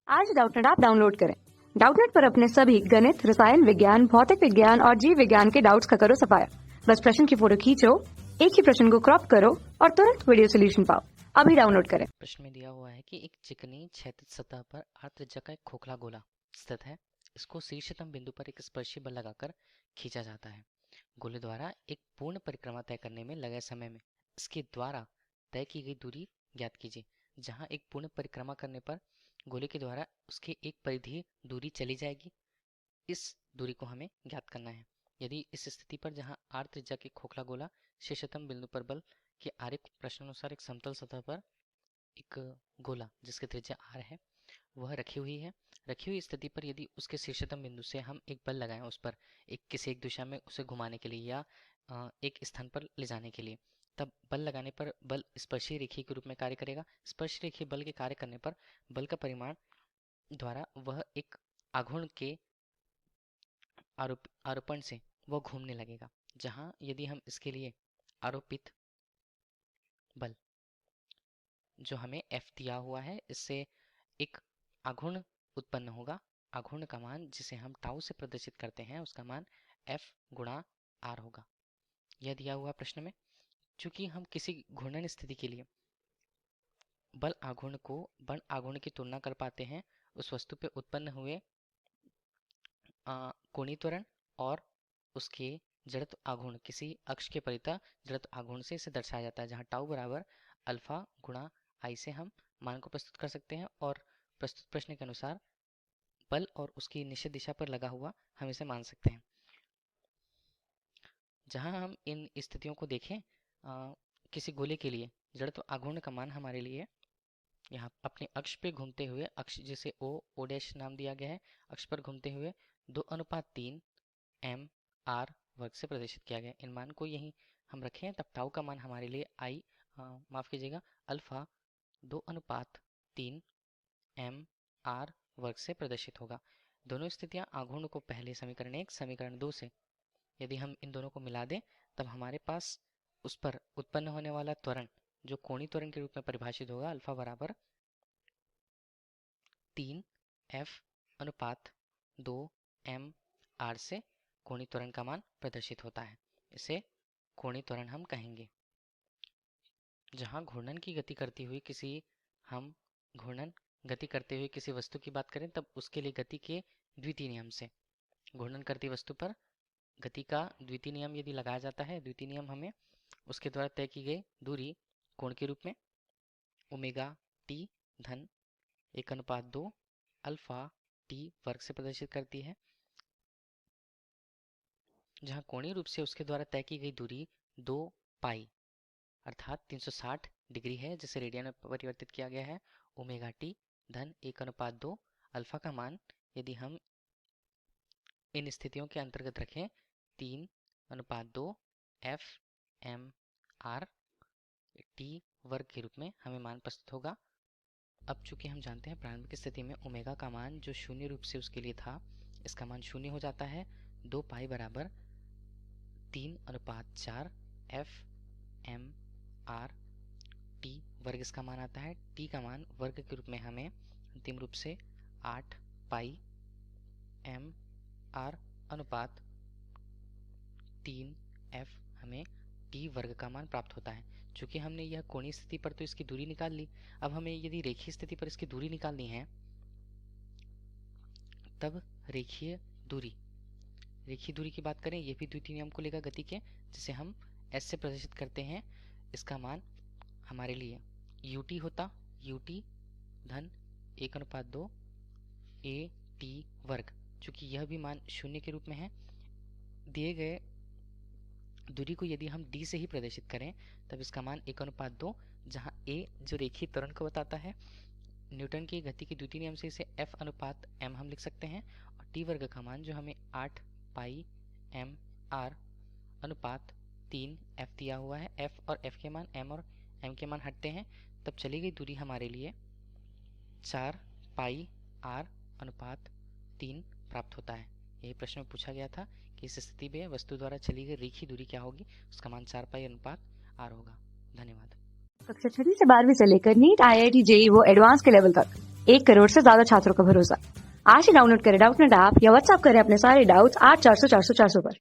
आज Doubtnut app download करें। Doubtnut पर अपने सभी गणित, रसायन विज्ञान, भौतिक विज्ञान और जीव विज्ञान के डाउट्स का करो सफाया। बस प्रश्न की फोटो खींचो, एक ही प्रश्न को क्रॉप करो और तुरंत वीडियो सोल्यूशन पाओ। अभी डाउनलोड करें। प्रश्न में दिया हुआ है कि एक चिकनी क्षैतिज सतह पर r त्रिज्या का एक खोखला गोला स्थित है। इसको शीर्षतम बिंदु पर एक स्पर्शी बल लगाकर खींचा जाता है। गोले द्वारा एक पूर्ण परिक्रमा तय करने में लगे समय में इसके द्वारा तय की गई दूरी ज्ञात कीजिए। जहां एक पूर्ण परिक्रमा करने पर गोले के द्वारा उसके एक परिधीय दूरी चली जाएगी, इस दूरी को हमें ज्ञात करना है। यदि इस स्थिति पर जहां r त्रिज्या के खोखला गोला शीर्षतम बिंदु पर बल के आरेख प्रश्नानुसार एक समतल सतह पर एक गोला जिसकी त्रिज्या r है वह रखी हुई है। रखी हुई स्थिति पर यदि उसके शीर्षतम बिंदु से हम एक बल लगाएं उस पर एक दिशा में उसे घुमाने के लिए या एक स्थान पर ले जाने के लिए, तब बल लगाने पर बल स्पर्शीय रेखीय के रूप में कार्य करेगा। स्पर्श रेखीय बल के कार्य करने पर बल का परिमाण द्वारा वह एक आघूर्ण के आरोपण से वह घूमने लगेगा। जहां यदि हम इसके लिए आरोपित बल जो हमें F दिया हुआ है, इससे एक आघूर्ण उत्पन्न होगा। आघूर्ण का मान जिसे हम टाउ से प्रदर्शित करते हैं उसका मान F गुणा R होगा। यह दिया हुआ प्रश्न में। चूंकि हम किसी घूर्णन स्थिति के लिए बल आघूर्ण की तुलना कर पाते हैं उस वस्तु पे उत्पन्न हुए कोणीय त्वरण और उसके जड़त्व आघूर्ण किसी अक्ष के परितः जड़त्व आघूर्ण से इसे दर्शाया जाता है। जहाँ टाउ बराबर अल्फा गुणा आई से हम मान को प्रस्तुत कर सकते हैं और प्रस्तुत प्रश्न के अनुसार बल और उसकी निश्चित दिशा पर लगा हुआ हम इसे मान सकते हैं। जहां हम इन स्थितियों को देखें, किसी गोले के लिए जड़त्व आघूर्ण का मान हमारे लिए यहाँ अपने अक्ष पे घूमते हुए, अक्ष जिसे ओ डैश नाम दिया गया है, अक्ष पर घूमते हुए 2:3 m r वर्ग से प्रदर्शित किया गया। इन मान को यहीं हम रखें तब टाउ का मान हमारे लिए माफ कीजिएगा अल्फा 2:3 m r वर्ग से प्रदर्शित होगा। दोनों स्थितियां आघूर्ण को पहले समीकरण 1 समीकरण 2 से यदि हम इन दोनों को मिला दें तब हमारे पास उस पर उत्पन्न होने वाला त्वरण जो कोणीय त्वरण के रूप में परिभाषित होगा अल्फा बराबर 3F/2 m r से कोणीय त्वरण का मान प्रदर्शित होता है। इसे कोणीय त्वरण हम कहेंगे। जहां घूर्णन गति करते हुए किसी वस्तु की बात करें तब उसके लिए गति के द्वितीय नियम से घूर्णन करती वस्तु पर गति का द्वितीय नियम यदि लगाया जाता है, द्वितीय नियम हमें उसके द्वारा तय की गई दूरी कोण के रूप में ओमेगा टी धन 1:2 अल्फा टी वर्ग से प्रदर्शित करती है। जहां कोणीय रूप से उसके द्वारा तय की गई दूरी 2 पाई अर्थात 360 डिग्री है, जिसे रेडियन में परिवर्तित किया गया है। ओमेगा टी धन 1:2 अल्फा का मान यदि हम इन स्थितियों के अंतर्गत रखें 3:2 एफ एम आर टी वर्ग के रूप में हमें मान प्रस्तुत होगा। अब चूंकि हम जानते हैं प्रारंभिक स्थिति में ओमेगा का मान जो शून्य रूप से उसके लिए था, इसका मान शून्य हो जाता है। 2 पाई बराबर 3:4 एफ एम आर टी वर्ग इसका मान आता है। टी का मान वर्ग के रूप में हमें अंतिम रूप से 8 पाई एम आर अनुपात 3 एफ हमें टी वर्ग का मान प्राप्त होता है। चूंकि हमने यह कोणीय स्थिति पर तो इसकी दूरी निकाल ली, अब हमें यदि रेखीय स्थिति पर इसकी दूरी निकालनी है तब रेखीय दूरी की बात करें, यह भी द्वितीय नियम को लेगा गति के, जिसे हम s से प्रदर्शित करते हैं। इसका मान हमारे लिए ut होता, ut धन 1:2 a t वर्ग। चूंकि यह भी मान शून्य के रूप में है, दिए गए दूरी को यदि हम d से ही प्रदर्शित करें तब इसका मान 1:2, जहां a जो रेखीय त्वरण को बताता है, न्यूटन की गति के द्वितीय नियम से इसे F/m हम लिख सकते हैं, और t वर्ग का मान जो हमें 8 पाई m r अनुपात 3 f दिया हुआ है। f और f के मान m और m के मान हटते हैं, तब चली गई दूरी हमारे लिए 4 पाई r अनुपात 3 प्राप्त होता है। यही प्रश्न में पूछा गया था कि इस स्थिति में वस्तु द्वारा चली गई रेखीय दूरी क्या होगी, उसका मान 4 पाई अनुपात r होगा। धन्यवाद। कक्षा 6 से 12वीं से लेकर नीट, IIT, JEE वो एडवांस के लेवल तक 1 करोड़ से ज्यादा छात्रों का भरोसा। आज ही डाउनलोड करें डाउटनेट ऐप या व्हाट्सएप करें अपने सारे डाउट्स 8400 400 400 पर।